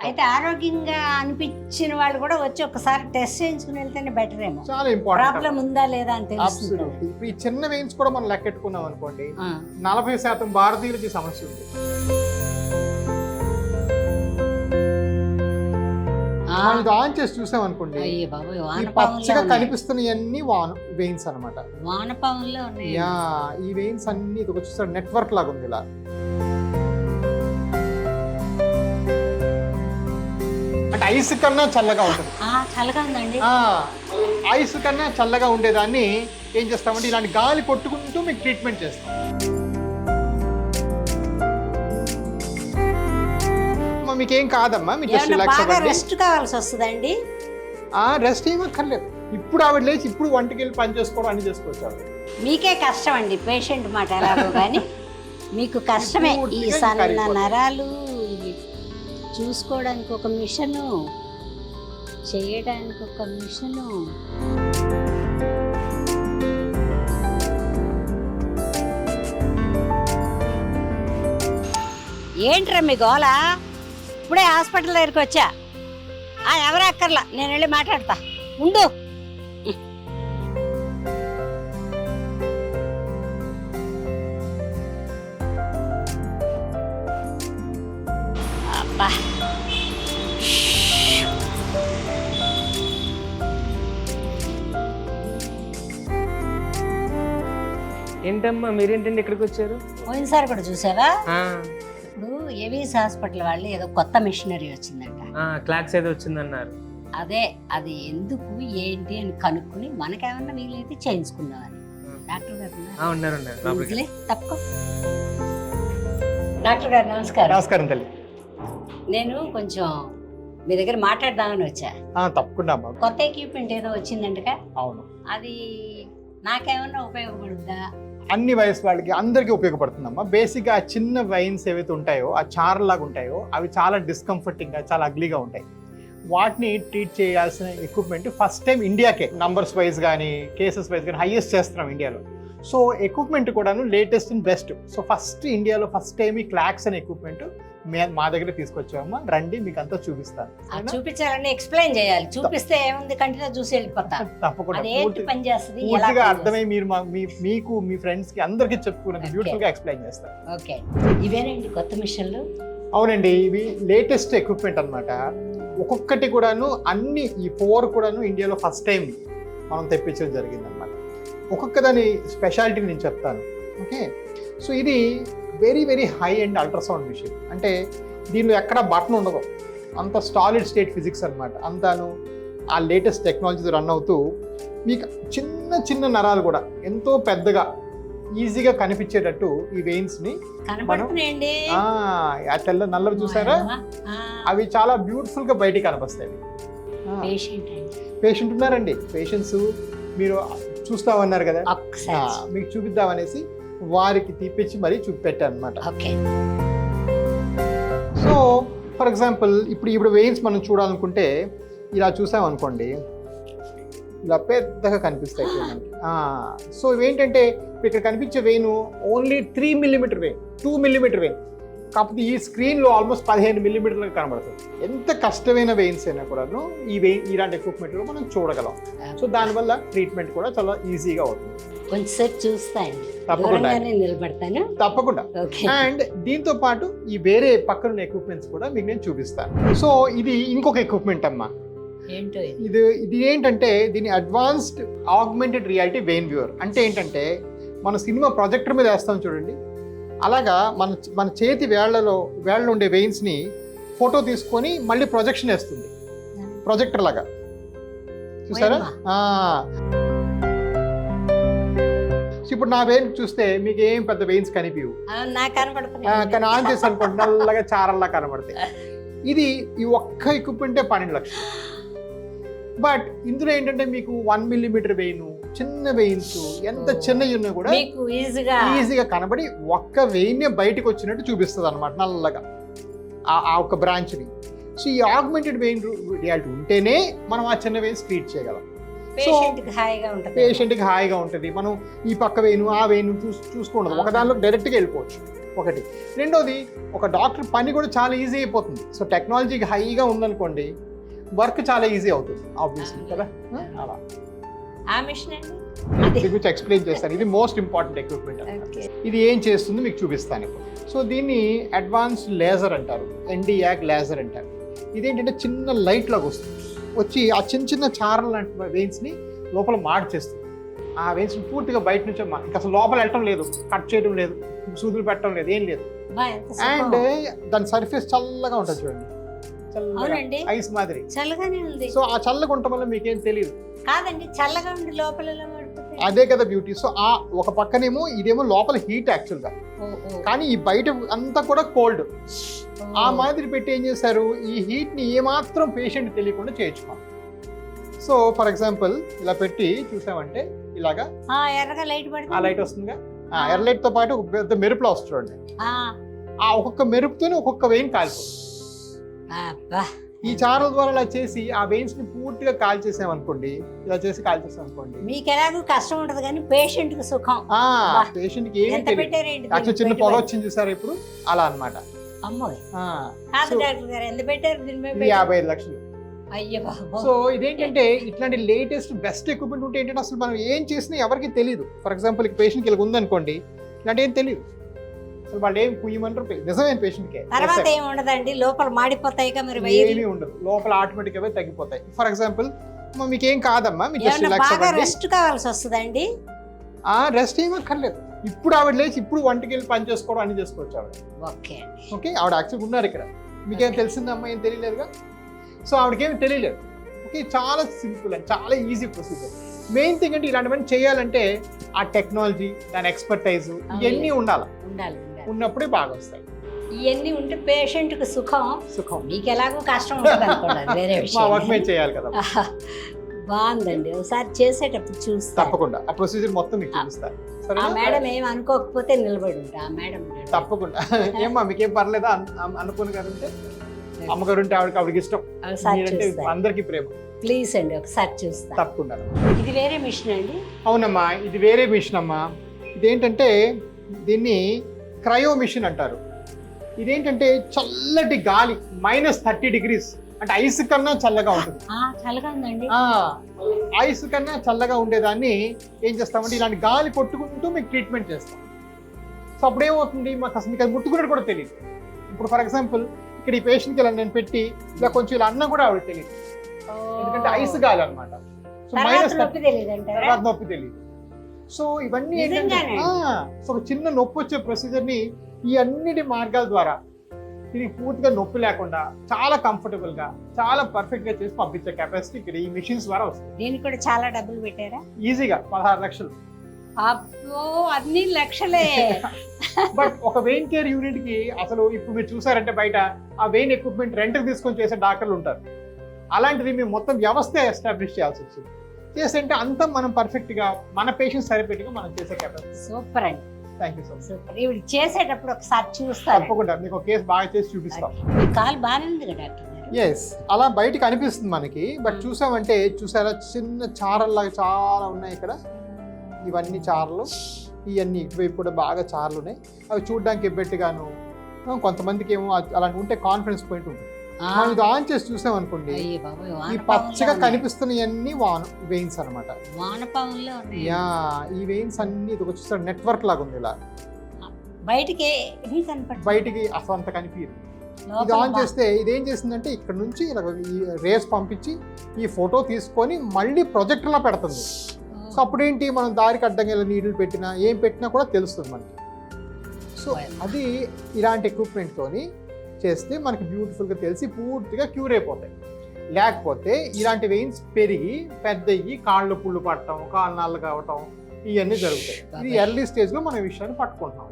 అయితే ఆరోగ్యంగా అనిపించిన వాళ్ళు కూడా వచ్చి ఒకసారి టెస్ట్ చేయించుకుని వెళ్తేనే బెటర్ ఏమో. చాలా ఇంపార్టెంట్. ప్రాబ్లం ఉందా లేదా అని తెలుస్తుంది. Absolutely. ఇప్పుడు ఈ చిన్న వెయిన్స్ కూడా మనం లెక్కెట్టుకున్నాం అనుకోండి, 40% భారతీయులకి ఈ సమస్య ఉంది. మనం ఇది ఆన్ చేసి చూసాం అనుకోండి, అయ్యో బాబోయ్, ఈ పచ్చగా కనిపిస్తున్నవన్నీ వెయిన్స్ అన్నమాట. వానపాముల్లో ఉన్నాయి. యా, ఈ వెయిన్స్ అన్ని ఇది ఒక చూసారు నెట్వర్క్ లాగా ఉంది ఇలా. అంటే ఐస్ కన్నా చల్లగా ఉంటుంది. చల్లగా ఉందండి. ఐస్ కన్నా చల్లగా ఉండేదాన్ని ఏం చేస్తామంటే ఇలాంటి గాలి కొట్టుకుంటూ మీకు ట్రీట్మెంట్ చేస్తాం. మీకు ఏం కాదమ్మా, మీకు రెస్ట్ కావాల్సి వస్తుందండి. రెస్ట్ ఏమక్కర్లేదు. ఇప్పుడు ఆవిడ లేచి ఇప్పుడు వంటకి వెళ్ళి పని చేసుకోవడం అన్ని చేసుకోవచ్చు ఆవిడ. మీకే కష్టం అండి, పేషెంట్ మాట ఎలాగో కానీ మీకు కష్టమే. ఈ సన్న నరాలు చూసుకోవడానికి ఒక మిషను, చేయడానికి ఒక మిషను. ఏంట్రా మీ గోళ? ఇప్పుడే హాస్పిటల్ దగ్గరికి వచ్చా. ఎవరు అక్కర్లా, నేను వెళ్ళి మాట్లాడతా, ఉండు. అబ్బా, ఏంటమ్మా మీరేంటండి ఇక్కడికి వచ్చారు? పోయినసారి కూడా చూసావా? ఇప్పుడు ఏవీఎస్ హాస్పిటల్ వాళ్ళు ఏదో కొత్త మిషనరీ వచ్చిందంట. క్లాక్స్ ఏదో వచ్చిందన్నారు. అదే అది ఎందుకు ఏంటి అని కనుక్కుని మనకేమన్నా వీలైతే చేయించుకుందామని. డాక్టర్ గారు తప్ప. డాక్టర్ గారు నమస్కారం. నమస్కారం తల్లి. నేను కొంచెం మీ దగ్గర మాట్లాడదామని వచ్చా. తప్పకుండా. కొత్త ఎక్విప్మెంట్ ఏదో వచ్చిందంటగా? అవును. అది నాకేమన్నా ఉపయోగపడుద్దా? అన్ని వయసు వాళ్ళకి అందరికీ ఉపయోగపడుతుందమ్మా. బేసిక్గా ఆ చిన్న వైన్స్ ఏవైతే ఉంటాయో, ఆ చారలాగా ఉంటాయో, అవి చాలా డిస్కంఫర్టింగ్గా చాలా అగ్లీగా ఉంటాయి. వాటిని ట్రీట్ చేయాల్సిన ఎక్విప్మెంట్ ఫస్ట్ టైం ఇండియాకే నంబర్స్ వైజ్ కానీ కేసెస్ వైజ్ కానీ హైయెస్ట్ చేస్తున్నాం ఇండియాలో. సో ఎక్విప్మెంట్ కూడాను latest and best. So first ఇండియాలో ఫస్ట్ టైం ఈ క్లాక్స్ అనే ఎక్విప్మెంట్ మా దగ్గర తీసుకొచ్చామమ్మా. రండి, మీకు అంతా చూపిస్తాను. చూపించాలంటే ఎక్స్ప్లెయిన్ చేయాలి. చూపిస్తే ఏముంది, కంటిన్యూ చూసి వెళ్ళిపోతా. తప్పకుండా పని చేస్తుంది పూర్తిగా అర్థమై మీరు మీకు మీ ఫ్రెండ్స్ కి అందరికి చెప్పుకున్నది బ్యూటిఫుల్ గా ఎక్స్ప్లెయిన్ చేస్తారు. ఓకే, ఇవేనండి కొత్త మిషన్లు? అవునండి, ఇవి లేటెస్ట్ ఎక్విప్మెంట్ అన్నమాట. ఒక్కొక్కటి కూడాను అన్ని ఈ 4 కూడాను ఇండియాలో ఫస్ట్ టైం మనం తెప్పించడం జరిగింది అనమాట. ఒక్కొక్క దాని స్పెషాలిటీ నేను చెప్తాను. ఓకే, సో ఇది very very high and ultrasound machine. అంటే దీనిలో ఎక్కడ బటన్ ఉండదు, అంత సాలిడ్ స్టేట్ ఫిజిక్స్ అనమాట. అంతాను ఆ లేటెస్ట్ టెక్నాలజీతో రన్ అవుతూ మీకు చిన్న చిన్న నరాలు కూడా ఎంతో పెద్దగా ఈజీగా కనిపించేటట్టు ఈ వెయిన్స్ని ఆ తెల్ల నల్లవి చూసారా, అవి చాలా బ్యూటిఫుల్గా బయటికి కనిపిస్తాయి. పేషెంట్ ఉన్నారండి, పేషెంట్స్ మీరు చూస్తామన్నారు కదా, మీకు చూపిద్దామనేసి వారికి తీపిచ్చి మరీ చూపెట్టాను అనమాట. సో ఫర్ ఎగ్జాంపుల్ ఇప్పుడు వెయిన్స్ మనం చూడాలనుకుంటే ఇలా చూసామనుకోండి, ఇలా పెద్దగా కనిపిస్తాయి మనకి. సో ఇవేంటంటే ఇక్కడ కనిపించే vein only 3 mm vein, 2 mm vein. కాకపోతే ఈ స్క్రీన్లో ఆల్మోస్ట్ 15 mm కనబడుతుంది. ఎంత కష్టమైన వెయిన్స్ అయినా కూడాను ఇలాంటి ఎక్విప్మెంట్లో మనం చూడగలం. సో దానివల్ల ట్రీట్మెంట్ కూడా చాలా ఈజీగా అవుతుంది. కొంచెంసేపు చూస్తాను, నిలబడతాను తప్పకుండా. అండ్ దీంతో పాటు ఈ వేరే పక్కన ఎక్విప్మెంట్స్ కూడా మీకు నేను చూపిస్తాను. సో ఇది ఇంకొక ఎక్విప్మెంట్ అమ్మా. ఇది ఏంటంటే దీని advanced augmented reality vein viewer. అంటే ఏంటంటే మన సినిమా ప్రొజెక్టర్ మీద వేస్తాం చూడండి, అలాగా మన చేతి వేళ్ళలో ఉండే వెయిన్స్ని ఫోటో తీసుకొని మళ్ళీ ప్రొజెక్షన్ వేస్తుంది, ప్రొజెక్టర్ లాగా. చూసారా? ఇప్పుడు నా వెయిన్ చూస్తే మీకు ఏం పెద్ద వెయిన్స్ కనిపించవు, కానీ ఆన్ చేసి అనుకోండి నల్లగా చారల్లా కనబడతాయి. ఈ ఒక్క ఎక్విప్మెంటే 12 లక్షలు. బట్ ఇందులో ఏంటంటే మీకు 1 mm వెయిన్, చిన్న వెయిన్స్ ఎంత చిన్నవి ఉన్నా కూడా ఈజీగా కనబడి ఒక్క వెయిన్ బయటకు వచ్చినట్టు చూపిస్తుంది అనమాట నల్లగా ఆ ఒక్క బ్రాంచ్ని. సో ఈ ఆగ్మెంటెడ్ వెయిన్ రియాలిటీ ఉంటేనే మనం ఆ చిన్న వెయిన్స్ ట్రీట్ చేయగలం. పేషెంట్కి హాయిగా ఉంటుంది. మనం ఈ పక్క వెయిన్ ఆ వెయిన్ చూసుకుంటాం, ఒక దానిలో డైరెక్ట్గా వెళ్ళిపోవచ్చు. ఒకటి. రెండోది, ఒక డాక్టర్ పని కూడా చాలా ఈజీ అయిపోతుంది. సో టెక్నాలజీ హైగా ఉందనుకోండి, వర్క్ చాలా ఈజీ అవుతుంది ఆబ్వియస్లీ కదా. అలా ఆ మిషన్ అండి దీని గురించి ఎక్స్ప్లెయిన్ చేస్తాను. ఇది మోస్ట్ ఇంపార్టెంట్ ఎక్విప్మెంట్. ఇది ఏం చేస్తుందో మీకు చూపిస్తాను ఇప్పుడు. సో దీన్ని అడ్వాన్స్డ్ లేజర్ అంటారు, ఎన్డియాక్ లేజర్ అంటారు. ఇదేంటంటే చిన్న లైట్ లాగా వస్తుంది, వచ్చి ఆ చిన్న చిన్న చారలు లాంటి వెయిన్స్ని లోపల మార్చేస్తుంది. ఆ వెయిన్స్ని పూర్తిగా బయట నుంచి ఇంకా అసలు లోపల వెళ్ళటం లేదు, కట్ చేయడం లేదు, సూదులు పెట్టడం లేదు, ఏం లేదు. అండ్ దాని సర్ఫేస్ చల్లగా ఉంటుంది చూడండి, చల్లగా ఐస్ మాదిరి చల్లగానే ఉంది. సో ఆ చల్లగా ఉండటం వల్ల మీకేం తెలియదు కాదండి, చల్లగా ఉండి లోపల అదే కదా బ్యూటీ. సో ఆ ఒక పక్కనేమో ఇదేమో లోపల హీట్ యాక్చువల్గా, కానీ ఈ బయట అంతా కూడా కోల్డ్. ఆ మాదిరి పెట్టి ఏం చేశారు, ఈ హీట్ని ఏమాత్రం పేషెంట్ తెలియకుండా చేయించుకోవాలి. సో ఫర్ ఎగ్జాంపుల్ ఇలా పెట్టి చూసామంటే ఇలాగా ఎర్రగా లైట్ పడుతుంది, ఆ లైట్ వస్తుందిగా. ఎర్ర లైట్ తో పాటు ఒక పెద్ద మెరుపులో వస్తుంది చూడండి. ఆ ఒక్కొక్క మెరుపుతోనే ఒక్కొక్క వెయిన్ కాలిపోతుంది. ఈ చారల ద్వారా ఇలా చేసి ఆ వెయిన్స్ ని పూర్తిగా కాల్ చేసామనుకోండి, ఇలా చేసి కాల్ చేసామనుకోండి, మీకు ఎలాగో కష్టం ఉంటది కానీ పేషెంట్ కి సుఖం. పేషెంట్ కి ఏమి తెలియదు. చిన్న పొగ వచ్చింది చూసారు ఇప్పుడు, అలా అన్నమాట. అమ్మాయి కాదు డాక్టర్ గారు, ఎంత పెట్టారు దీని మీద? 55 లక్షలు. అయ్యో బాబు. సో ఇదేంటంటే ఇట్లాంటి లేటెస్ట్ బెస్ట్ ఎక్విప్మెంట్ ఉంటే ఏంటంటే అసలు మనం ఏం చేసినా ఎవరికి తెలియదు. ఫర్ ఎగ్జాంపుల్ పేషెంట్కి ఇలా ఉందనుకోండి, ఇలాంటి ఏం తెలియదు, అసలు వాళ్ళు ఏం కుయ్యమంటారు, నిజమైన పేషెంట్కే. తర్వాత ఏమి ఉండదండి, లోపల మాడిపోతాయి, ఏమీ ఉండదు, లోపల ఆటోమేటిక్ గా తగ్గిపోతాయి. ఫర్ ఎగ్జాంపుల్ మీకు ఏం కాదమ్మా, రెస్ట్ కావాల్సి వస్తుందండి. రెస్ట్ ఏమక్కర్లేదు. ఇప్పుడు ఆవిడ లేచి ఇప్పుడు వంటకి వెళ్ళి పని చేసుకోవడం అన్ని చేసుకోవచ్చు ఆవిడ. ఓకే, ఆవిడ యాక్చువల్గా ఉన్నారు ఇక్కడ, మీకేం తెలిసిందమ్మా, ఏం తెలియలేదుగా. సో ఆవిడకేమి తెలియలేదు. ఓకే, చాలా సింపుల్ అండ్ చాలా ఈజీ ప్రొసీజర్. మెయిన్ థింగ్ అంటే ఇలాంటివన్నీ చేయాలంటే ఆ టెక్నాలజీ, దాని ఎక్స్పర్టైజ్ ఇవన్నీ ఉండాలి. ఉన్నప్పుడే బాగా వస్తాయి. ఇవన్నీ ఉంటే పేషెంట్ కు సుఖం. మీకు ఎలాగో కష్టం ఉంటుంది అనుకోండి, వేరే మా వర్క్ మేము చేయాలి కదా. బాగుందండి, ఒకసారి చేసేటప్పుడు చూస్తా. తప్పకుండా ఆ ప్రొసీజర్ మొత్తం మీకు చూపిస్తాను. ఆ మేడం ఏం అనుకోకపోతే నిలబడి ఉంటా. ఆ మేడం తప్పకుండా. ఏమ్మా మీకేం పర్లేదా అనుకోను కదంటే, అమ్మగారు ఉంటే ఆవిడకి ఇష్టం, అందరికి ప్రేమ. ప్లీజ్ అండి ఒకసారి చూస్తా. తప్పకుండా. ఇది వేరే మిషన్ అండి? అవునమ్మా, ఇది వేరే మిషన్ అమ్మా. ఇదేంటంటే దీన్ని క్రయో మిషన్ అంటారు. ఇదేంటంటే చల్లటి గాలి -30 degrees, అంటే ఐస్ కన్నా చల్లగా ఉంటుంది. చల్లగా ఉందండి. ఐస్ కన్నా చల్లగా ఉండేదాన్ని ఏం చేస్తామంటే ఇలాంటి గాలి కొట్టుకుంటూ మీకు ట్రీట్మెంట్ చేస్తాం. సో అప్పుడు ఏమవుతుంది, మాకు అసలు మీకు అది ముట్టుకున్నట్టు కూడా తెలియదు. ఇప్పుడు ఫర్ ఎగ్జాంపుల్ ఇక్కడ ఈ పేషెంట్కి ఇలా నేను పెట్టి ఇలా కొంచెం ఇలా అన్నా కూడా ఆవిడ తెలియదు, ఎందుకంటే ఐస్ గాలి అనమాట. సో తర్వాత నొప్పి తెలియదు. సో ఇవన్నీ ఏంటంటే సో ఒక చిన్న నొప్పి వచ్చే ప్రొసీజర్ని ఈ అన్నిటి మార్గాల ద్వారా దీనికి పూర్తిగా నొప్పి లేకుండా చాలా కంఫర్టబుల్ గా, చాలా పర్ఫెక్ట్ గా చేసి పంపించే కెపాసిటీ ఇక్కడ ఈ మిషన్స్ ద్వారా వస్తుంది. దీనికి కూడా చాలా డబ్బులు పెట్టారా? ఈజీగా 16 లక్షలు. అబ్బో, అన్ని లక్షలే. బట్ ఒక వెయిన్ కేర్ యూనిట్ కి అసలు ఇప్పుడు మీరు చూసారంటే బయట ఆ వెయిన్ ఎక్విప్మెంట్ రెంట్ తీసుకొని చేసే డాక్టర్లు ఉంటారు. అలాంటిది మేము మొత్తం వ్యవస్థ ఎస్టాబ్లిష్ చేయాల్సి వచ్చింది. చేస్తుంటే అంతా మనం పర్ఫెక్ట్ గా మన పేషెంట్స్ సరిపెట్టుగా మనం చేసే కెపాసిటీ. సూపర్ అండి. Thank you so much. Super. ఇవి చేసేటప్పుడు ఒకసారి చూస్తాను. తప్పకుండా మీకు ఒక కేసు బాగా చేసి చూపిస్తాం. కాలు బాగానే ఉంది కదా డాక్టర్ గారు? ఎస్, అలా బయటకు అనిపిస్తుంది మనకి. బట్ చూసామంటే చూసారా, చిన్న చారల్లాగా చాలా ఉన్నాయి ఇక్కడ. ఇవన్నీ చారలు, ఇవన్నీ ఇటువైపు కూడా బాగా చారలు ఉన్నాయి. అవి చూడడానికి ఎబ్బెట్టుగాను, కొంతమందికి ఏమో అలాంటి ఉంటే కాన్ఫిడెన్స్ పాయింట్ ఉంటుంది. మనం ఇది ఆన్ చేసి చూసామనుకోండి, ఈ పచ్చగా కనిపిస్తున్నవన్నీ వెయిన్స్ అనమాట. ఈ వెయిన్స్ అన్ని ఇది చూస్తాడు నెట్వర్క్ లాగా ఉంది. ఇలా బయటికి అసలు అంత కనిపించదు. ఇది ఆన్ చేస్తే ఇదేం చేసిందంటే ఇక్కడ నుంచి ఇలా ఈ రేస్ పంపించి ఈ ఫోటో తీసుకొని మళ్ళీ ప్రొజెక్టర్లో పెడుతుంది. సో అప్పుడేంటి, మనం దారికి అడ్డంగా ఇలా నీళ్లు పెట్టినా ఏం పెట్టినా కూడా తెలుస్తుంది మనకి. సో అది ఇలాంటి ఎక్విప్మెంట్తోని చేస్తే మనకి బ్యూటిఫుల్గా తెలిసి పూర్తిగా క్యూర్ అయిపోతాయి. లేకపోతే ఇలాంటి వెయిన్స్ పెరిగి పెద్దయ్యి కాళ్ళు పుళ్ళు పట్టడం, కాళ్ళు నల్ల కావటం ఇవన్నీ జరుగుతాయి. ఇది ఎర్లీ స్టేజ్లో మనం ఈ విషయాన్ని పట్టుకుంటున్నాం.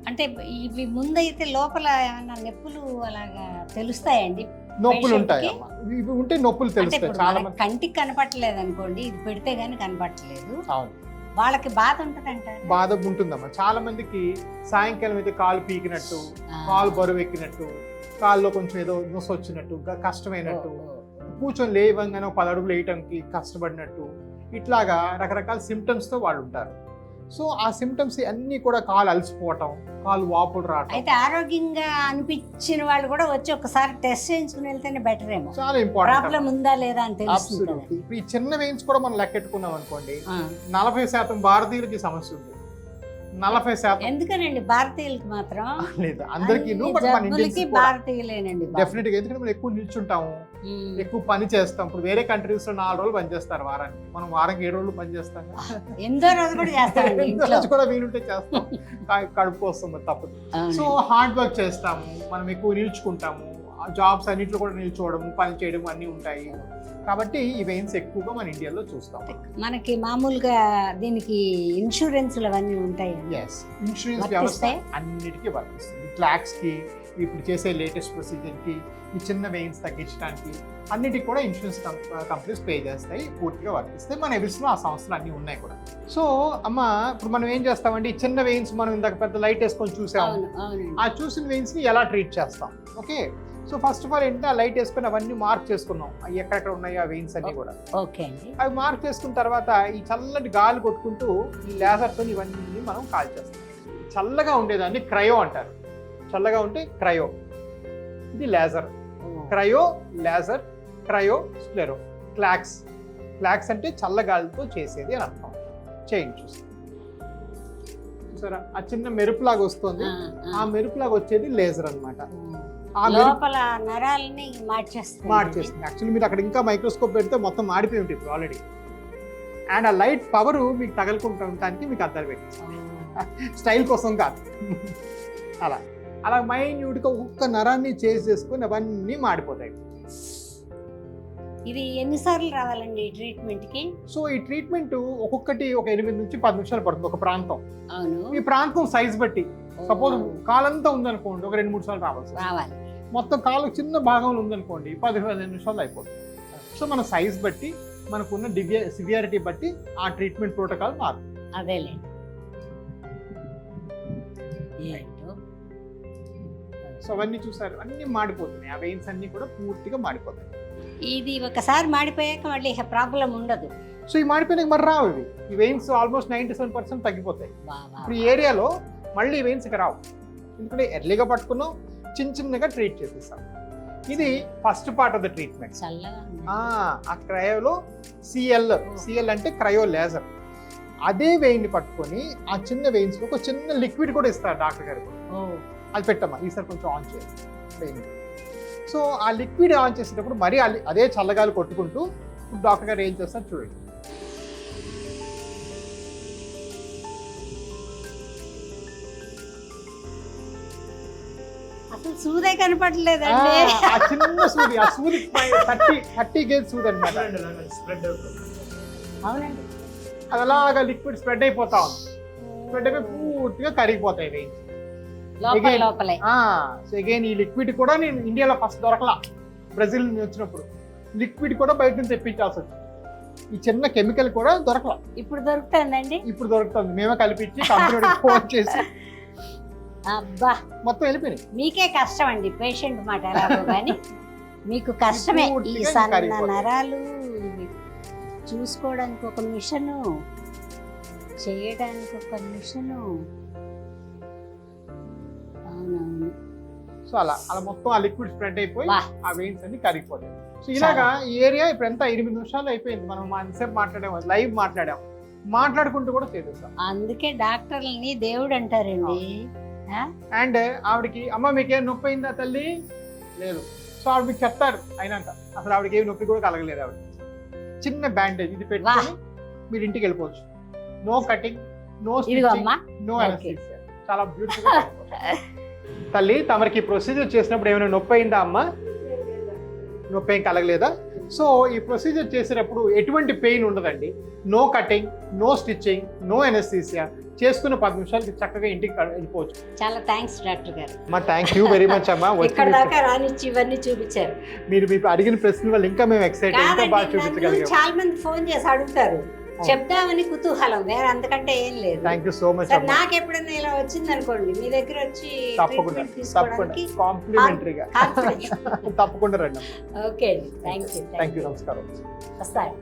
అంటే ఇవి ముందైతే లోపల ఏమన్నా నొప్పులు అలాగా తెలుస్తాయండి? నొప్పులు ఉంటాయి, ఇవి ఉంటే నొప్పులు తెలుస్తాయి. చాలా మంది కంటికి కనపట్టలేదు అనుకోండి, ఇది పెడితే గానీ కనపట్టలేదు, అవును, వాళ్ళకి బాధ ఉంటుందంట. బాధ ఉంటుందమ్మా. చాలా మందికి సాయంకాలం అయితే కాలు పీకినట్టు, కాలు బరువు ఎక్కినట్టు, కాల్లో కొంచెం ఏదో నొస వచ్చినట్టు, కష్టమైనట్టు, కూర్చొని లేవంగానే 10 అడుగులు వేయటానికి కష్టపడినట్టు, ఇట్లాగా రకరకాల సిమ్టమ్స్తో వాళ్ళు ఉంటారు. సో ఆ సిమ్టమ్స్ అన్నీ కూడా కాలు అలసిపోవటం, కాలు వాపులు రావటం. అయితే ఆరోగ్యంగా అనిపించిన వాళ్ళు కూడా వచ్చి ఒకసారి టెస్ట్ చేయించుకుని వెళ్తేనే బెటర్ ఏమో, చాలా ఇంపార్టెంట్. ప్రాబ్లం ఉందా లేదా అని తెలుస్తుంది కదా. Absolutely. ఇప్పుడు ఈ చిన్న వెయిన్స్ కూడా మనం లెక్కెట్టుకున్నాం అనుకోండి, ఆ. 40% భారతీయులకి సమస్య ఉంది. 40% ఎందుకనండి భారతీయులకి మాత్రం? లేదు, అందరికీ అన్ని బట్ మన జబ్బులకి ఇండియన్స్ కూడా భారతీయులేనండి బాబు. డెఫినెట్ గా. ఎందుకంటే మనం ఎక్కువ నిల్చుంటాము, ఉమ్. ఎక్కువ పని చేస్తాం. ఇప్పుడు వేరే కంట్రీస్ లో 4 రోజులు పని చేస్తారు వారానికి, మనం వారానికి 7 రోజులు పని చేస్తాం. ఎంతో రోజు కూడా చేస్తామండి ఇంట్లో. రోజు కూడా వీలుంటే చేస్తాం, కడుపు వస్తుంది తప్పదు. అవును. సో హార్డ్ వర్క్ చేస్తాము, మనం ఎక్కువ నిల్చుకుంటాము, జాబ్స్ అన్నింటిలో కూడా నిల్చోవడము, పని చేయడం అన్నీ ఉంటాయి. కాబట్టి ఈ వెయిన్స్ ఎక్కువగా మన ఇండియాలో చూస్తాం. మనకి మామూలుగా దీనికి ఇన్సూరెన్స్లు అవన్నీ ఉంటాయి. ఎస్, ఇన్సూరెన్స్ వ్యవస్థ వర్తిస్తాయి? అన్నిటికీ వర్తిస్తుంది. క్లాక్స్ కి, ఇప్పుడు చేసే లేటెస్ట్ ప్రొసీజర్ కి, ఈ చిన్న వెయిన్స్ తగ్గించడానికి అన్నిటికి కూడా ఇన్సూరెన్స్ కంపెనీస్ పే చేస్తాయి, పూర్తిగా వర్తిస్తాయి. మన ఎవిస్లో ఆ సంస్థలు అన్నీ ఉన్నాయి కూడా. సో అమ్మ, ఇప్పుడు మనం ఏం చేస్తామంటే ఈ చిన్న వెయిన్స్ మనం ఇందాక పెద్ద లైట్ వేసుకొని చూసాము, అవును అవునండి. ఆ చూసిన వెయిన్స్ ని ఎలా ట్రీట్ చేస్తాం. Okay, so first of all ఏంటంటే ఆ లైట్ వేసుకొని అవన్నీ మార్క్ చేసుకున్నాం, అవి ఎక్కడెక్కడ ఉన్నాయో ఆ వెయిన్స్ అన్ని కూడా. ఓకే అండి. అవి మార్క్ చేసుకున్న తర్వాత ఈ చల్లటి గాలి కొట్టుకుంటూ ఈ లేజర్తో ఇవన్నీ మనం కాల్ చేస్తాం. చల్లగా ఉండేదాన్ని క్రయో అంటారు. చల్లగా ఉంటే క్రయో, ఇది laser. Cryo laser, cryo sclero. క్లాక్స్, క్లాక్స్ అంటే చల్లగాలితో చేసేది అని అర్థం. చేయండి, చూసారా ఆ చిన్న మెరుపులాగా వస్తుంది, ఆ మెరుపులాగా వచ్చేది లేజర్ అన్నమాట. ఆ లోపల నరాలని మార్చేస్తుంది. యాక్చువల్లీ మీరు అక్కడ ఇంకా మైక్రోస్కోప్ పెడితే మొత్తం మాడిపోయి ఉంటుంది ఇప్పుడు ఆల్రెడీ. అండ్ ఆ లైట్ పవర్ మీకు తగలుకుంటూ ఉండటానికి మీకు అద్దరు పెట్టి, స్టైల్ కోసం కాదు. అలా అలా మైన్యూట్గా ఒక్కొక్క నరాన్ని చేసుకొని అవన్నీ మాడిపోతాయి. ఇది ఎన్నిసార్లు రావాలండి ఈ ట్రీట్మెంట్ కి? సో ఈ ట్రీట్మెంట్ ఒక్కొక్కటి ఒక 8 నుంచి 10 నిమిషాలు పడుతుంది ఒక ప్రాంతం. అవును. ఈ ప్రాంతం సైజ్ బట్టి, సపోజ్ కాలంతా ఉందనుకోండి ఒక 2-3 సార్లు రావాలి. మొత్తం కాలు చిన్న భాగంలో ఉందనుకోండి 10-15 నిమిషాలు అయిపోతుంది. సో మన సైజ్ బట్టి, మనకున్న సివియారిటీ బట్టి ఆ ట్రీట్మెంట్ ప్రోటోకాల్ మారుతుంది. అదేలేండి. సో అవన్నీ చూసారు, అన్ని మాడిపోతున్నాయి, ఆ వెయిన్స్ అన్ని కూడా పూర్తిగా మాడిపోతాయి. ఇది ఒకసారి మాడిపోయాక మళ్ళీ ప్రాబ్లం ఉండదు. సో ఈ మాడిపోయినాక మరి రావు ఇవి. ఈ వెయిన్స్ ఆల్మోస్ట్ 97% తగ్గిపోతాయి. ఇప్పుడు ఈ ఏరియాలో మళ్ళీ ఈ వెయిన్స్ ఇక రావు, ఎందుకంటే ఎర్లీగా పట్టుకున్నాం, చిన్నగా ట్రీట్ చేసేస్తాం. ఇది first part of the treatment. ఆ క్రయోలో సిఎల్ అంటే క్రయో లేజర్. అదే వెయిన్ని పట్టుకొని ఆ చిన్న వెయిన్స్ ఒక చిన్న లిక్విడ్ కూడా ఇస్తారు డాక్టర్ గారు. అది పెట్టమ్మా, ఈసారి కొంచెం ఆన్ చేయండి వెయిన్. సో ఆ లిక్విడ్ ఆన్ చేసేటప్పుడు మరీ అదే చల్లగాలి కొట్టుకుంటూ డాక్టర్ గారు ఏం చేస్తారు చూడండి. అసలు సూదే కనపడలేదండి. ఆ చిన్న సూది, ఆ సూది 30 గేజ్ సూది అనమాట. అవునండి. అది అలాగా లిక్విడ్ స్ప్రెడ్ అయిపోతా ఉంది, స్ప్రెడ్ అయిపోయి పూర్తిగా కరిగిపోతాయి వెయిన్స్ లోపలే. సో అగైన్ ఈ లిక్విడ్ కూడా నేను ఇండియాలో ఫస్ట్ దొరకలా, బ్రెజిల్ నుంచి వచ్చినప్పుడు లిక్విడ్ కూడా బయట నుంచి తెప్పించాల్సి వచ్చింది. ఈ చిన్న కెమికల్ కూడా దొరకలా. ఇప్పుడు దొరుకుతుందండి. ఇప్పుడు దొరుకుతుంది, మేమే కలిపించి కంపెనీ ఫోన్ చేసి అబ్బా మొత్తం వెళ్ళిపోయినాయి. మీకే కష్టం అండి, పేషెంట్ మాట ఎలాగో కానీ మీకు కష్టమే. ఈ సన్న నరాలు చూసుకోవడానికి ఒక మిషను, చేయడానికి ఒక మిషను. అవునవును. సో అలా మొత్తం ఆ లిక్విడ్ స్ప్రెడ్ అయిపోయి ఆ వెయిన్స్ అన్ని కరిగిపోతాయి. సో ఇలాగా ఈ ఏరియా ఇప్పుడు ఎంత 8 నిమిషాలు అయిపోయింది. మనం ఎంతసేపు మాట్లాడాము, లైవ్ మాట్లాడుకుంటూ కూడా చేసేస్తాం. అందుకే డాక్టర్లని దేవుడు అంటారండి. అండ్ ఆవిడకి అమ్మ మీకేం నొప్పి అయిందా తల్లి? లేదు. సో ఆవిడ మీకు చెప్తారు అయినాక, అసలు ఆవిడకి ఏమి నొప్పి కూడా కలగలేదు. ఆవిడ చిన్న బ్యాండేజ్ ఇది పెట్టుకొని మీరు ఇంటికి వెళ్ళిపోవచ్చు. No cutting, no stitching, no anaesthesia. చాలా బ్యూటిఫుల్. తల్లి తమరికి ప్రొసీజర్ చేసినప్పుడు ఏమైనా నొప్పి అయిందా అమ్మ? నొప్పి ఏం కలగలేదా? సో ఈ ప్రొసీజర్ చేసేటప్పుడు ఎటువంటి పెయిన్ ఉండదండి. No cutting, no stitching, no anaesthesia. చేసుకున్న 10 నిమిషాలకి చక్కగా ఇంటికి వెళ్ళిపోవచ్చు. చాలా థ్యాంక్స్ డాక్టర్ గారు. థ్యాంక్ యూ వెరీ మచ్ అమ్మా. ఇక్కడ దాకా రానిచ్చి ఇవన్నీ చూపించారు. మీరు అడిగిన ప్రశ్న వల్ల ఇంకా మేము ఎక్సైట్, ఇంకా బాగా చూపించగలిగాం. చాలా మంది ఫోన్ చేసి అడుగుతారు, చెప్దామని కుతూహలం, వేరే అంతకంటే ఏం లేదు. Thank you so much. నాకు ఎప్పుడైనా ఇలా వచ్చింది అనుకోండి, మీ దగ్గర వచ్చి తప్పకుండా కాంప్లిమెంటరీగా తప్పకుండా రండి. ఓకే అండి, థ్యాంక్ యూ. నమస్కారం. వస్తాను.